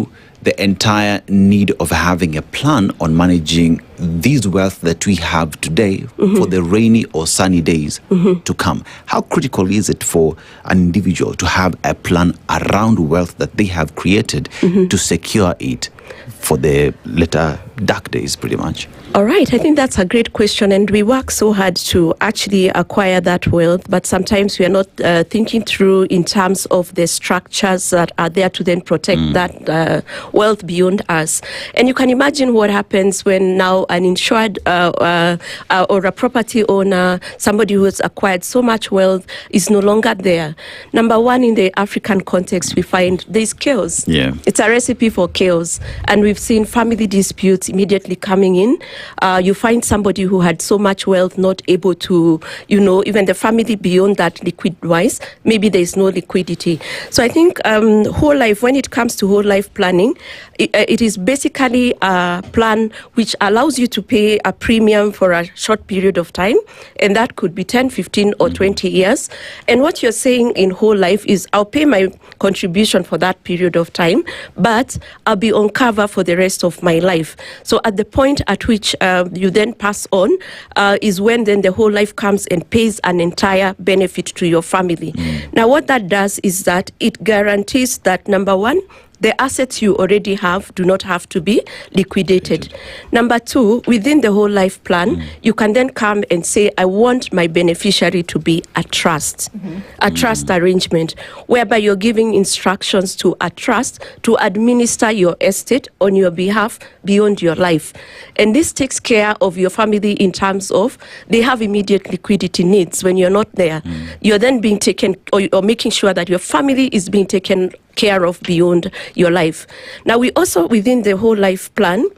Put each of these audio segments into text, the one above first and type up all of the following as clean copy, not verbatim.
through the entire need of having a plan on managing this wealth that we have today for the rainy or sunny days to come. How critical is it for an individual to have a plan around wealth that they have created to secure it for the later dark days, pretty much? All right, I think that's a great question, and we work so hard to actually acquire that wealth, but sometimes we are not thinking through in terms of the structures that are there to then protect that wealth beyond us. And you can imagine what happens when now an insured or a property owner, somebody who has acquired so much wealth, is no longer there. Number one, in the African context, we find there's chaos. Yeah. It's a recipe for chaos, and we've seen family disputes immediately coming in. You find somebody who had so much wealth not able to, even the family beyond that liquid-wise, maybe there's no liquidity. So I think whole life, when it comes to whole life planning, it is basically a plan which allows you to pay a premium for a short period of time, and that could be 10, 15, or 20 years. And what you're saying in whole life is, I'll pay my contribution for that period of time, but I'll be on cover for the rest of my life. So at the point at which you then pass on is when then the whole life comes and pays an entire benefit to your family. Now, what that does is that it guarantees that, number one, the assets you already have do not have to be liquidated. Number two, within the whole life plan, you can then come and say, I want my beneficiary to be a trust, a trust arrangement, whereby you're giving instructions to a trust to administer your estate on your behalf beyond your life. And this takes care of your family in terms of they have immediate liquidity needs when you're not there. You're then being taken, or making sure that your family is being taken care of beyond your life. Now, we also, within the whole life plan,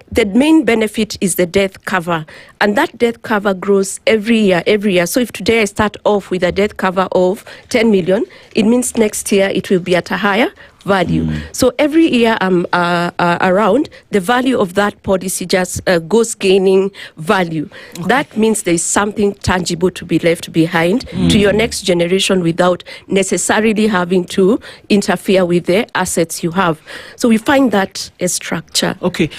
the main benefit is the death cover, and that death cover grows every year. So if today I start off with a death cover of 10 million, it means next year it will be at a higher value. So every year I'm around, the value of that policy just goes gaining value. That means there is something tangible to be left behind to your next generation without necessarily having to interfere with the assets you have. So we find that a structure. Okay.